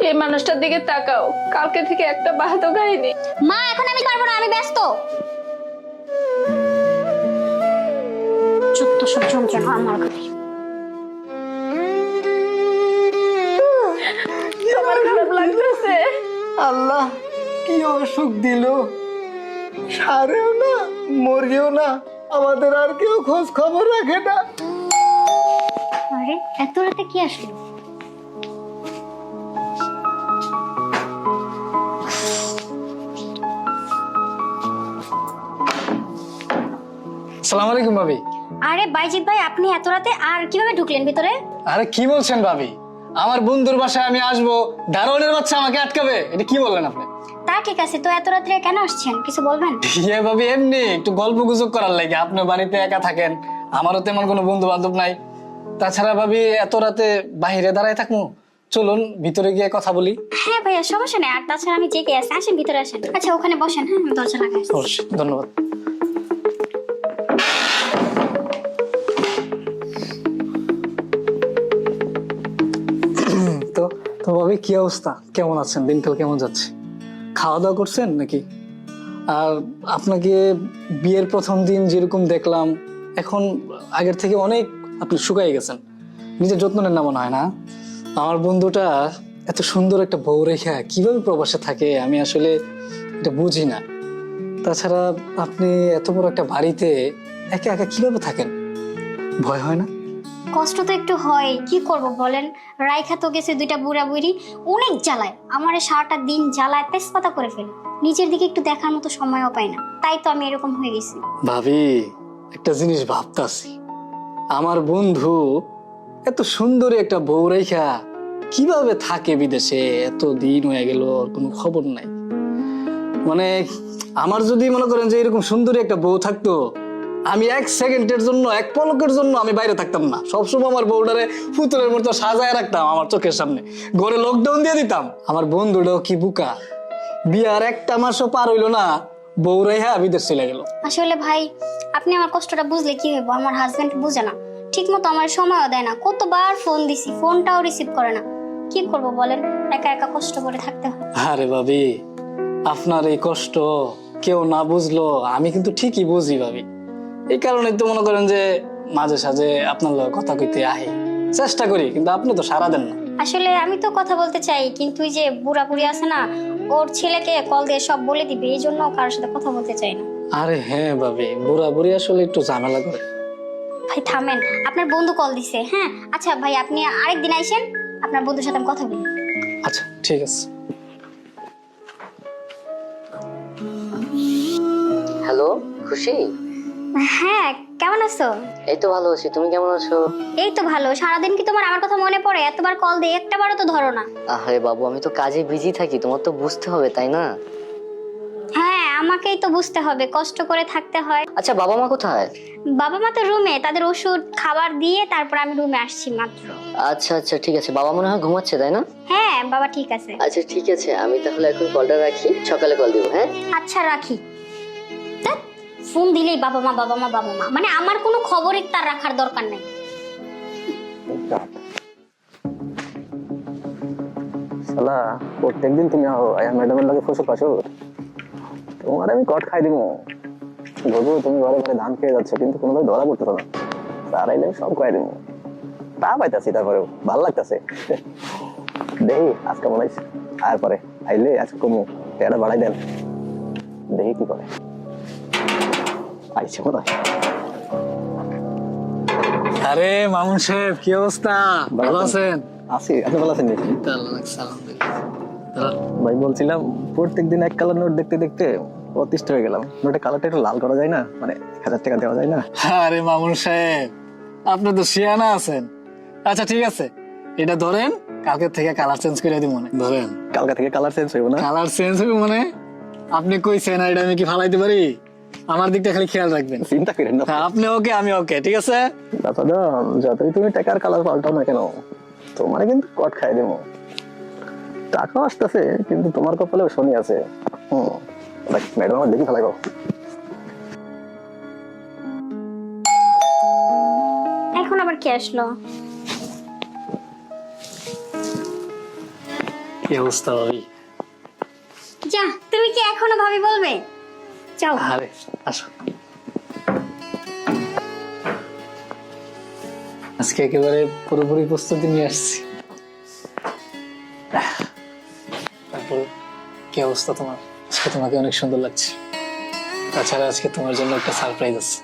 এই মানুষটার দিকে তাকাও, কালকে থেকে একটা বাহাতো খাইনি। মা এখন আমি পারবো না, আমি ব্যস্ত। চুপ তো, সব যন্ত্রণা আমার ঘরে। তোমার খারাপ লাগতেছে? আল্লাহ কি অসুখ দিল, সারেও না মরিও না, আমাদের আর কেউ খোঁজ খবর রাখে না। আরে এত রাতে কি আসলো? আসসালামু আলাইকুম ভাবি। আরে বাইজিৎ ভাই, আপনি এত রাতে আর কিভাবে ঢুকলেন ভিতরে? আরে কি বলছেন ভাবি, আমার বন্ধুর বাসায় আমি আসবো, দারোয়ানের বাচ্চা আমাকে আটকাবে, এটা কি বললেন আপনি? তা ঠিক আছে, তো এত রাত্রে কেন আসছেন কিছু বলবেন? ইয়ে ভাবি, এমনি একটু গল্প গুজব করার লাগে। আপনি বাড়িতে একা থাকেন, আমারও তেমন কোনো বন্ধু বান্ধব নাই। তাছাড়া ভাবি এত রাতে বাহিরে দাঁড়ায় থাকবো, চলুন ভিতরে গিয়ে কথা বলি। হ্যাঁ ভাইয়া, সমস্যা নেই। আর তাছাড়া আমি জেগে আছি, আসেন ভিতরে আসেন। আচ্ছা ওখানে বসেন, হ্যাঁ আমি দরজা লাগাই। অবশ্যই, ধন্যবাদ। তো তো ভাবি কি অবস্থা, কেমন আছেন, দিনকাল কেমন যাচ্ছে? খাওয়া দাওয়া করছেন নাকি? আর আপনাকে বিয়ের প্রথম দিন যেরকম দেখলাম, এখন আগের থেকে অনেক আপনি শুকাই গেছেন, নিজের যত্ন নেন না মনে হয় না? আমার বন্ধুটা এত সুন্দর একটা বউ রেখা কিভাবে প্রবাসে থাকে আমি আসলে এটা বুঝি না। তাছাড়া আপনি এত বড় একটা বাড়িতে একা একা কিভাবে থাকেন, ভয় হয় না? কষ্ট তো একটু হয়, কি করব বলেন। রাইখা তো গেছে দুইটা বুড়া বুড়ি, অনেক জ্বালায় আমারে, সারাটা দিন জ্বালায় তেজপাতা করে ফেলে। নিজের দিকে একটু দেখার মতো সময়ও পাই না, তাই তো আমি এরকম হয়ে গেছি। ভাবি একটা জিনিস ভাবতাছি, আমার বন্ধু এত সুন্দরী একটা বউ রেখা কিভাবে থাকে বিদেশে, এত দিন হয়ে গেল কোনো খবর নাই। মানে আমার যদি মনে করেন যে এরকম সুন্দরী একটা বউ থাকতো, আমি এক সেকেন্ডের জন্য, এক পলকের জন্য আমি বাইরে থাকতাম না। সবসময় আমার বউটারে পুতুলের মতো সাজায় রাখতাম আমার চোখের সামনে, ঘরে লকডাউন দিয়ে দিতাম। আমার বন্ধুটাও কি বুকা, বিয়ার একটা মাসও পার হইলো না, বউ রেখা বিদেশ চলে গেল। আসলে ভাই, আপনি আমার কষ্টটা বুঝলে কি হইব? আমার হাজবেন্ড বুঝে না, ঠিক মতো আমার সময়ও দেয় না। কতবার ফোন দিছি, ফোনটাও রিসিভ করে না। কি করব বলেন, একা একা কষ্ট করে থাকতে হয়। আরে ভাবি, আপনার এই কষ্ট কেউ না বুঝলো আমি কিন্তু ঠিকই বুঝি ভাবি। এই কারণে তো মনে করেন যে মাঝে সাঝে আপনার লগে কথা কইতে আহি, চেষ্টা করি, কিন্তু আপনি তো সাড়া দেন না। আসলে আমি তো কথা বলতে চাই, কিন্তু ওই যে বুড়া বুড়ি আছে না, ওর ছেলেকে কল দিয়ে সব বলে দিবে, এই জন্য কারোর সাথে কথা বলতে চাই না। আরে হ্যাঁ ভাবি, বুড়া বুড়ি আসলে একটু ঝামেলা করে। ভাই থামেন, আপনার বন্ধু কল দিছে। হ্যাঁ আচ্ছা ভাই, আপনি আরেকদিন আইসেন, আপনার বন্ধুর সাথে আমি কথা বলি। আচ্ছা ঠিক আছে। হ্যালো খুশি, হ্যাঁ কেমন আছো? এই তো ভালো আছি, তুমি কেমন আছো? এই তো ভালো। সারাদিন কি তোমার আমার কথা মনে পড়ে? এতবার কল দিই, একটা বারও তো ধরো না। আরে বাবু, আমি তো কাজে বিজি থাকি, তোমার তো বুঝতে হবে তাই না? হ্যাঁ আমাকেই তো বুঝতে হবে, কষ্ট করে থাকতে হয়। আচ্ছা বাবা মা কোথায়? বাবা মা তো রুমে, তাদের ওষুধ খাবার দিয়ে তারপর আমি রুমে আসছি মাত্র। আচ্ছা আচ্ছা ঠিক আছে, বাবা মনে হয় ঘুমাচ্ছে তাই না? হ্যাঁ বাবা ঠিক আছে। আচ্ছা ঠিক আছে, আমি তাহলে এখন কলটা রাখি, সকালে কল দিব। হ্যাঁ আচ্ছা রাখি। ধ্যাৎ, ফোন দিলেই বাবা মা বাবা মা বাবা মা, মানে আমার কোনো খবরই তার রাখার দরকার নাই। শালা প্রত্যেকদিন তুমি আও আয়া ম্যাডামের লাগে ফসল পাশো, তোমার আমি কট খাই দিবো। বলবো তুমি ঘরে ঘরে ধান খেয়ে যাচ্ছ, কিন্তু কোনোভাবে ধরা পড়তেছো না। তার আইলে সব খাই দিবো, তা পাইতাছি, তারপরেও ভাল লাগতেছে। দেখি আজকে মনে হয় আর পরে আইলে আজকে কমু, এটা বাড়াই দেন, দেখি কি করে। আইছে মনে হয়। আরে মামুন সাহেব, কি অবস্থা, ভালো আছেন? আছি, আপনি ভালো আছেন? ভাই বলছিলাম, প্রত্যেকদিন এক কালার নোট দেখতে দেখতে অতিষ্ঠ হয়ে গেলাম। নোটের কালারটা একটু লাল করা যায় না? মানে 1000 টাকা দেওয়া যায় না? আরে মামুন সাহেব, আপনি তো শিয়ানা আছেন। আচ্ছা ঠিক আছে, এটা ধরেন, কালকে থেকে কালার চেঞ্জ করে দিব। মনে ধরেন কালকে থেকে কালার চেঞ্জ হইব না? কালার চেঞ্জ হবে মানে আপনি কইছেন, এটা আমি কি ফালাইতে পারি? আমার দিকটা খালি খেয়াল রাখবেন। চিন্তা করেন না, আপনি ওকে আমি ওকে, ঠিক আছে? দাদা যতই তুমি টাকার কালার পাল্টাও না কেন, তোমার কিন্তু কট খাই দেবো। টাকা আসতেছে, কিন্তু তোমার কপালেও শনি আছে। ম্যাডাম আমার দেখি ফেলাইব। এখন আবার কে আসলো? কি অবস্থা ভাবি? যা, তুমি কি এখনো ভাবি বলবে? যাও। আরে আসো, আজকে একেবারে পুরোপুরি প্রস্তুতি নিয়ে আসছি। তারপর কি অবস্থা তোমার? আজকে তোমাকে অনেক সুন্দর লাগছে। তাছাড়া আজকে তোমার জন্য একটা সারপ্রাইজ আছে।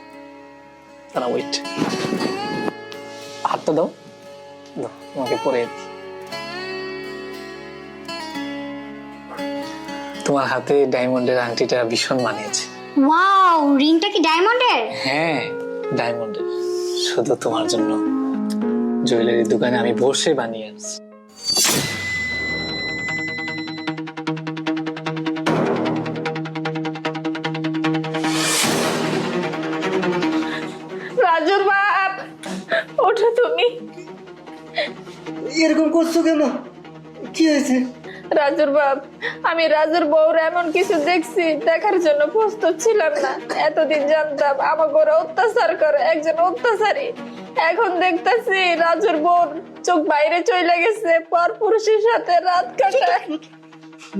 তারা ওয়েট, হাতটা দাও, দাও তোমাকে পরে দিই। তোমার হাতে ডায়মন্ডের আংটিটা ভীষণ মানিয়েছে। ওয়াও, রিংটা কি ডায়মন্ডের? হ্যাঁ ডায়মন্ডের, শুধু তোমার জন্য জুয়েলারি দোকানে আমি বসে বানিয়ে আনছি। রাজুর বাপ, ওঠো তুমি। এরকম করছো কেন? কি হয়েছে? রাজুর বাপ, আমি রাজুর বউর এমন কিছু দেখছি, দেখার জন্য প্রস্তুত ছিলাম না। এতদিন জানতাম আমাকে ওরা অত্যাচার করে, একজন অত্যাচারী। এখন দেখতেছি রাজুর বউর চোখ বাইরে চলে গেছে, পর পুরুষের সাথে রাত কাটায়।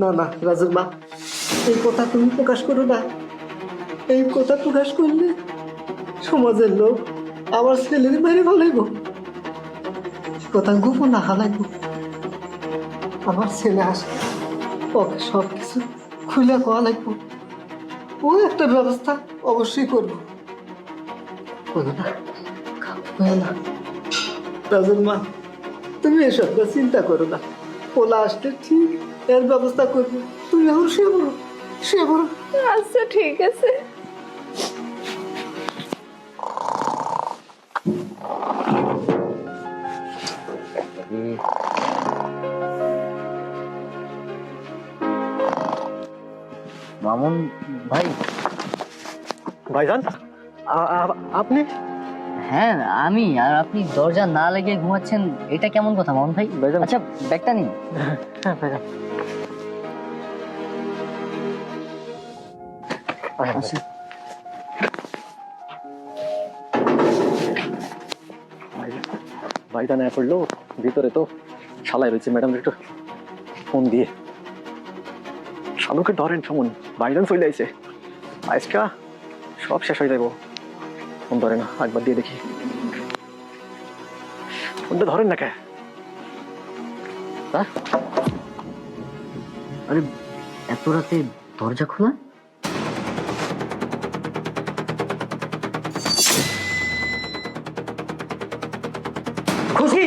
না না রাজুর মা, এই কথা তুমি প্রকাশ করো না। এই কথা প্রকাশ করলে সমাজের লোক আমার ছেলের মেরে ফেলাইব। কথা গোপন রাখা লাগবে। আমার ছেলে আসে, ওকে সব কিছু খুলে কোয়া লাগবে। ও একটা ব্যবস্থা অবশ্যই করবো। বলো না, বলো না। রাজুর মা, তুমি এসবটা চিন্তা করো না। ওলা আসলে ঠিক এর ব্যবস্থা করবে। তুমি এখন শুয়ে পড়ো, শুয়ে পড়ো। আচ্ছা ঠিক আছে। মামুন ভাই। ভাইজান, আপনি? হ্যাঁ আমি। আর আপনি দরজা না লেগে ঘুমাচ্ছেন, এটা কেমন কথা মামুন ভাই? ভাইজান। আচ্ছা ব্যাগটা নিন। হ্যাঁ ভাইজান। আচ্ছা ভাইজান এ পড়লো ভিতরে, তো শালাই রয়েছে। ম্যাডাম একটু ফোন দিয়ে শালুকে ধরেন সমন, ভাইজান চলে আইছে। আজকা সব শেষ হয়ে যাবো। ফোন ধরে না, একবার দিয়ে দেখি। ফোনটা ধরেন না কে? আরে এত রাতে দরজা খোলা? খুশি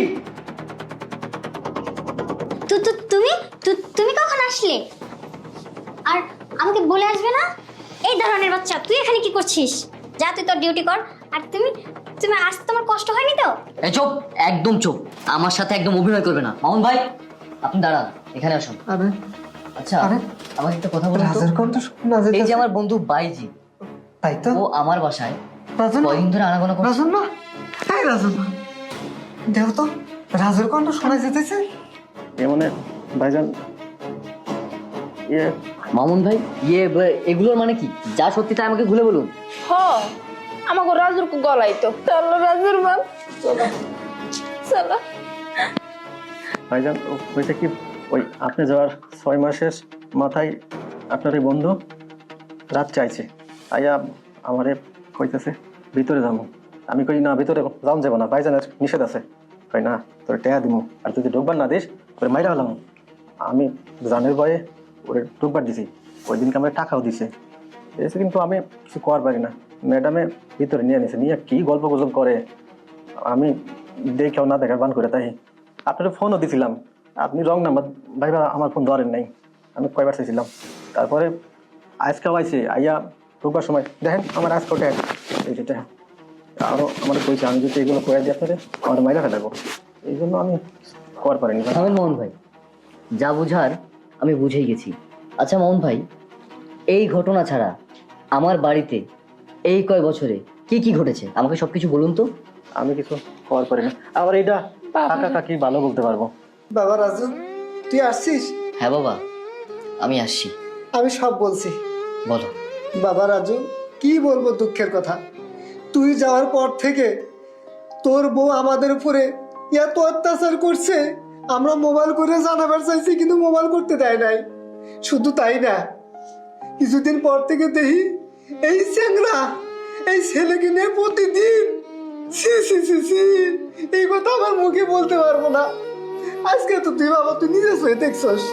তুমি তুমি কখন আসলে? আর আমাকে বলে আসবে না? এই ধরনের বাচ্চা, তুই এখানে কি করছিস? যা, তুই তোর ডিউটি কর। আর তুমি তুমি আসতে তোমার কষ্ট হয়নি তো? এই চুপ, একদম চুপ। আমার সাথে একদম অভিনয় করবে না। মামুন ভাই আপনি দাঁড়ান, এখানে আসুন। আরে আচ্ছা আরে, আমাকে একটা কথা বলুন তো। রাজুর কণ্ঠ শোনা এই যে যাইতেছে। আমার বন্ধু বাইজি, তাই তো। ও আমার বাসায় রাজুর মা, কয়দিন ধরে আনাগোনা করছে। রাজুর মা, এই রাজুর মা, দেখো তো রাজুর কণ্ঠ শোনা যেতেছে। মানে ভাইজান ইয়ে মামুন ভাই এগুলোর মানে কি? যা সত্যি তাই আমাকে খুলে বলুন। হ, আমাকে রাজুর গলাই তো। চলো রাজুর বাপ, চলো। ভাইজান হয়েছে কি, ওই আপনি যাওয়ার 6 মাসের মাথায় আপনার এই বন্ধু রাত চাইছে। আইয়া আমারে কইতেছে ভিতরে যাবো। আমি কই না, ভিতরে যাওয়া যাবো না, ভাইজানের নিষেধ আছে। কই না, তোর টেয়া দিমু, আর যদি ঢুকবার না দিস তোর মাইরা হলাম। আমি জানের ভয়ে ওরে ঢুকবার দিছি। ওই দিনকে আমার টাকাও দিছে এসে, কিন্তু আমি কিছু করার পারি না। ম্যাডামে ভিতরে নিয়ে নিছে, নিয়ে কি গল্প গুজব করে আমি দেখেও না দেখার বান করে। তাই আপনার ফোনও দিছিলাম, আপনি রং নাম্বার ভাইবা আমার ফোন ধরেন নাই। আমি কয়বার চাইছিলাম। তারপরে আজকেও আইসি, আইয়া ঢুকবার সময় দেখেন আমার আজকে ওটা এই যেটা আরও আমার কইছে, আমি যদি এগুলো কয়ে দিই আপনাদের আমার মাইরা ফেলাবো। এই জন্য আমি করার পারিনি। থামেন মোহন ভাই, যা বুঝার আমি বুঝেই গেছি। আচ্ছা মোহন ভাই, এই ঘটনা ছাড়া আমার বাড়িতে এই কয় বছরে কি কি ঘটেছে আমাকে সবকিছু বলুন তো। আমি কিছু করার পারি না। আবার এইটা কাকা কাকি ভালো বলতে পারবো। বাবা রাজু, তুই আসছিস? হ্যাঁ বাবা, আমি আসছি। আমি সব বলছি। বলো। বাবা রাজু, কি বলবো দুঃখের কথা। তুই যাওয়ার পর থেকে তোর বউ আমাদের উপরে এত অত্যাচার করছে, আমরা মোবাইল করে জানাবার চাইছি কিন্তু মোবাইল করতে দেয় নাই। শুধু তাই না, কিছুদিন পর থেকে দেখি এই চ্যাংরা এই ছেলেকে নিয়ে প্রতিদিন ছি ছি ছি ছি, এই কথা আমার মুখে বলতে পারবো না। আজকে তো তুই বাবা তুই নিজে হয়ে দেখছস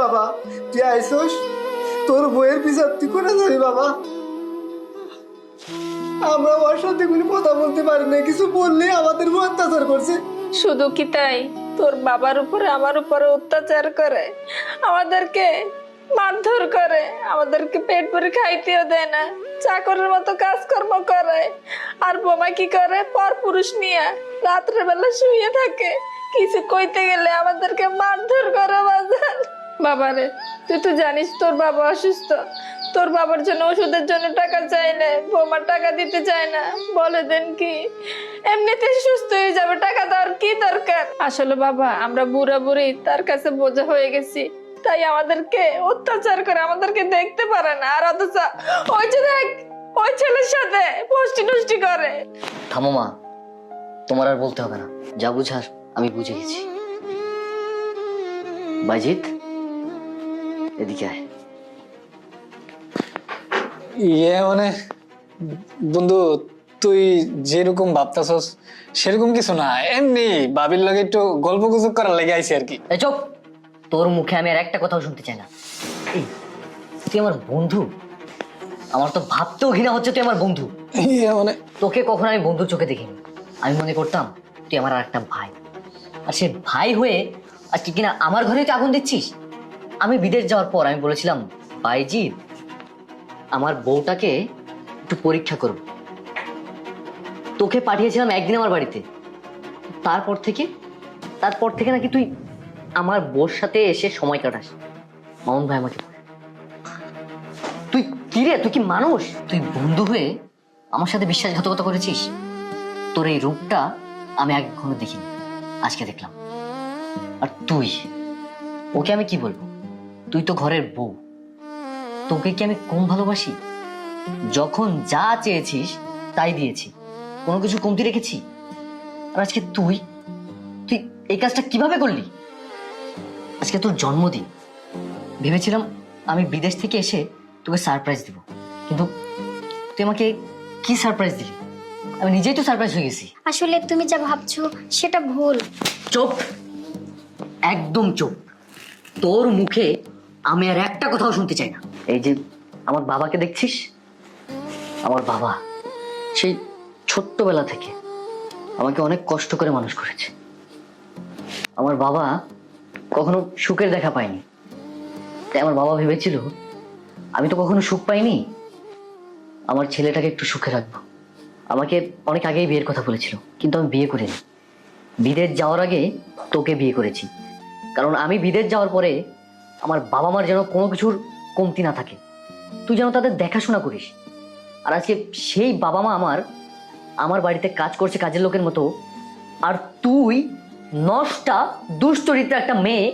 বাবা, তুই আইসস তোর বইয়ের বিচার তুই করে যাবি বাবা। আমরা ওর সাথে কোনো কথা বলতে পারি না, কিছু বললে আমাদের উপর অত্যাচার করছে। শুধু কি তাই, তোর বাবার উপরে আমার উপরে অত্যাচার করে, আমাদেরকে মারধর করে, আমাদেরকে পেট ভরে খাইতেও দেয় না, চাকরের মতো কাজকর্ম করে। আর বোমা কি করে, পর পুরুষ নিয়ে রাত্রে বেলা শুয়ে থাকে, কিছু কইতে গেলে আমাদেরকে মারধর করে। বাজার বাবারে, তুই তো জানিস তোর বাবা অসুস্থ, তোর বাবার জন্য ওষুধের জন্য টাকা চাইলে বোমা টাকা দিতে চায় না, বলে দেন কি এমনিতে সুস্থ হয়ে যাবে, টাকা দেওয়ার কি দরকার। আসলে বাবা আমরা বুড়া বুড়ি তার কাছে বোঝা হয়ে গেছি, তাই আমাদেরকে অত্যাচার করে, আমাদেরকে দেখতে পারে না। আর অথচ ওই যে দেখ ওই ছেলের সাথে পোস্টি নষ্টি করে। থামো মা, তোমার আর বলতে হবে না, যা বুঝার আমি বুঝে গেছি। বাইজিৎ, এদিকে আয়। মানে বন্ধু, তুই যেরকম ভাবতাছস সেরকম কিছু না, এমনি বাবির লগে একটু গল্প গুজব করার লেগে আইছি আর কি। এই চুপ, তোর মুখে আমি আর একটা কথাও শুনতে চাই না। এই তুই আমার বন্ধু, আমার তো ভাবতেও ঘৃণা হচ্ছে তুই আমার বন্ধু। মানে তোকে কখনো আমি বন্ধুর চোখে দেখিনি, আমি মনে করতাম তুই আমার আর একটা ভাই। আর সে ভাই হয়ে আজকে কিনা আমার ঘরে তুই আগুন দিচ্ছিস। আমি বিদেশ যাওয়ার পর আমি বলেছিলাম, বাইজিৎ আমার বউটাকে একটু পরীক্ষা করব, তোকে পাঠিয়েছিলাম একদিন আমার বাড়িতে। তারপর থেকে নাকি তুই আমার বউর সাথে এসে সময় কাটাস। মামুন ভাই আমাকে বলে, তুই কি রে, তুই কি মানুষ? তুই বন্ধু হয়ে আমার সাথে বিশ্বাসঘাতকতা করেছিস। তোর এই রূপটা আমি আগে কখনো দেখিনি, আজকে দেখলাম। আর তুই, ওকে আমি কি বলবো, তুই তো ঘরের বউ, তোকে কি আমি কম ভালোবাসি? যখন যা চেয়েছিস তাই দিয়েছি, কোনো কিছু কমতি রেখেছি? আর আজকে তুই তুই এই কাজটা কিভাবে করলি? আজকে তোর জন্মদিন, ভেবেছিলাম আমি বিদেশ থেকে এসে তোকে সারপ্রাইজ দিব, কিন্তু তুই আমাকে কি সারপ্রাইজ দিলি? আমি নিজেই তো সারপ্রাইজ হয়ে গেছি। আসলে তুমি যা ভাবছো সেটা ভুল। চুপ, একদম চুপ। তোর মুখে আমি আর একটা কথাও শুনতে চাই না। এই যে আমার বাবাকে দেখছিস, আমার বাবা সেই ছোট্টবেলা থেকে আমাকে অনেক কষ্ট করে মানুষ করেছে। আমার বাবা কখনো সুখের দেখা পায়নি, তাই আমার বাবা ভেবেছিল আমি তো কখনো সুখ পাইনি, আমার ছেলেটাকে একটু সুখে রাখবো। আমাকে অনেক আগেই বিয়ের কথা বলেছিল, কিন্তু আমি বিয়ে করিনি। বিদেশ যাওয়ার আগে তোকে বিয়ে করেছি, কারণ আমি বিদেশ যাওয়ার পরে আমার বাবা মার যেন কোনো কিছুর কমতি না থাকে, তুই যেন তাদের দেখাশোনা করিস। আর আজকে সেই বাবা মা আমার বাড়িতে কাজ করছে কাজের লোকের মতো, আর তুই নষ্টা দুশ্চরিত্র একটা মেয়ে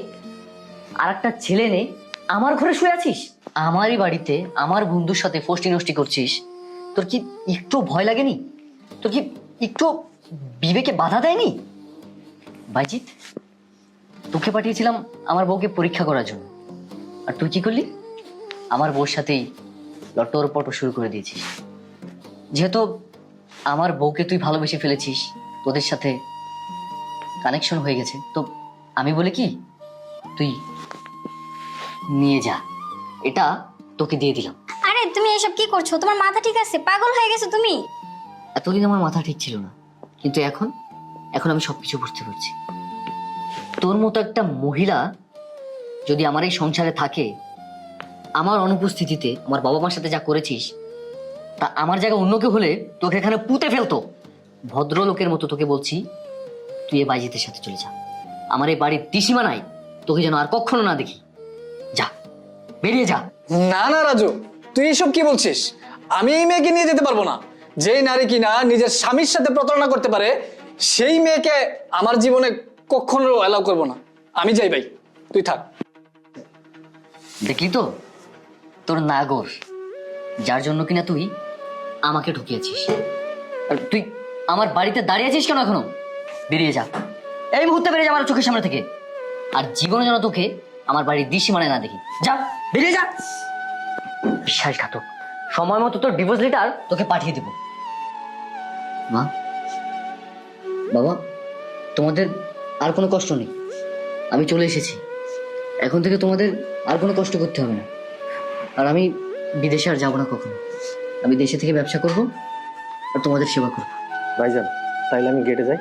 আর একটা ছেলে নে আমার ঘরে শুয়ে আছিস, আমারই বাড়িতে আমার বন্ধুর সাথে ফষ্টি নষ্টি করছিস। তোর কি একটু ভয় লাগেনি? তোর কি একটু বিবেকে বাধা দেয়নি? বাইজিৎ, তোকে পাঠিয়েছিলাম আমার বউকে পরীক্ষা করার জন্য, আর তুই কি করলি? আমার বউর সাথেই লটর পটর শুরু করে দিয়েছিস। যেহেতু আমার বউকে তুই ভালোবেসে ফেলেছিস, তোদের সাথে কানেকশন হয়ে গেছে, তো আমি বলি কি, তুই নিয়ে যা, এটা তোকে দিয়ে দিলাম। আরে তুমি এসব কি করছো? তোমার মাথা ঠিক আছে? পাগল হয়ে গেছো তুমি? এতদিন আমার মাথা ঠিক ছিল না, কিন্তু এখন আমি সবকিছু বুঝতে পারছি। তোর মতো একটা মহিলা যদি আমার এই সংসারে থাকে, আমার অনুপস্থিতিতে আমার বাবা মার সাথে যা করেছিস, তা আমার জায়গায় অন্য কেউ হলে তোকে এখানে পুঁতে ফেলতো। ভদ্রলোকের মতো তোকে বলছি, তুই এই বাইজিতের সাথে চলে যা। আমার এই বাড়ির ত্রিসীমা নাই, তোকে যেন আর কখনো না দেখি। যা, বেরিয়ে যা। না না রাজু, তুই এসব কি বলছিস? আমি এই মেয়েকে নিয়ে যেতে পারবো না। যে নারী কিনা নিজের স্বামীর সাথে প্রতারণা করতে পারে, সেই মেয়েকে আমার জীবনে কখনো অ্যালাউ করবো না। আমি যাই ভাই, তুই থাক। দেখলি তো তোর নাগর, যার জন্য কিনা তুই আমাকে ঠকিয়েছিস। আর তুই আমার বাড়িতে দাঁড়িয়ে আছিস কেন এখনো? বেরিয়ে যা, এই মুহূর্তে বেরিয়ে যা আমার চোখের সামনে থেকে। আর জীবনে যেন তোকে আমার বাড়ির দৃশ্যমানে না দেখি। যা, বেরিয়ে যা। বিশ্বাসঘাতক, সময় মতো তোর ডিভোর্স লেটার তোকে পাঠিয়ে দেব। মা, বাবা, তোমাদের আর কোনো কষ্ট নেই, আমি চলে এসেছি। এখন থেকে তোমাদের আর কোনো কষ্ট করতে হবে না। আর আমি বিদেশে আর যাবো না কখনো। আমি দেশে থেকে ব্যবসা করব আর তোমাদের সেবা করবো। ভাইজান, তাইলে আমি গেটে যাই।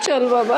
চল বাবা।